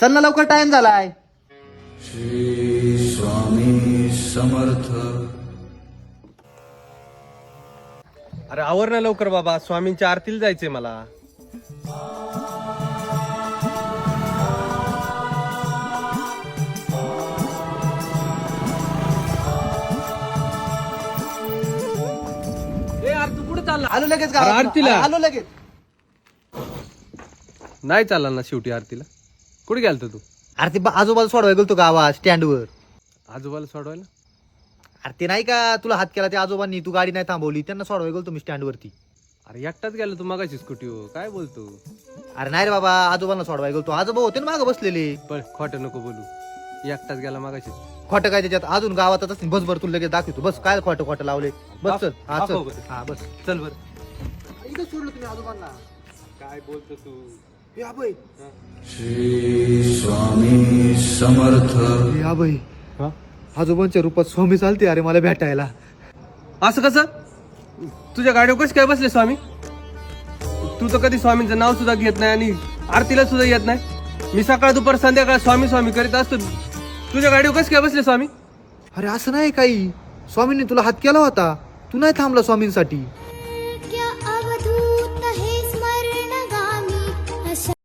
चल ना लवकर, टाइम झालाय. श्री स्वामी समर्थ. अरे आवर ना लवकर बाबा, स्वामींच्या आरतीला जायचंय मला. तू कुठे चालला? आलो लगेच अरे, गावात. आरतीला. आलो लगेच. नाही चालला ना शेवटी आरतीला. कुठे गेलता तू? अरे ते आजोबाला सोडवाय गेलो गावात स्टँडवर. आजोबाला सोडवायला? अरे ते नाही का तुला हात केला त्या आजोबांनी, तू गाडी नाही थांबवली, त्यांना सोडवाय गेलो तुम्ही स्टँड वरती. अरे एकटाच गेला तू मगाशी स्कूटीवर, काय बोलतो? अरे नाही रे बाबा, आजोबांना सोडवाय गेलो. आजोबा होते ना मागं बसलेले. पण खोटं नको बोलू, एकटाच गेला मगाशी. खोटं काय त्याच्यात, अजून गावातच असतील. बस बरं, तुला लगेच दाखवतो. बस काय खोटं खोटं लावले. बस चल. हा दाखव चल. बरं. हा बस. चल बर. इथं सोडलं तुम्ही आजोबांना. काय बोलतो तू? हे अभय, श्री स्वामी समर्थ. हे अभय, आजोबांच्या रूपात स्वामी चालते अरे मला भेटायला. असं कसं? तुझ्या गाडीवर कशी काय बसले स्वामी? तू तर कधी स्वामींचं नाव सुद्धा घेत नाही आणि आरतीला सुद्धा येत नाही. मी सकाळ दुपार संध्याकाळ स्वामी स्वामी करीत असतो. तुझ्या गाडीवर कशी काय बसले स्वामी? अरे असं नाही काही, स्वामींनी तुला हात केला होता, तू नाही थांबला स्वामींसाठी.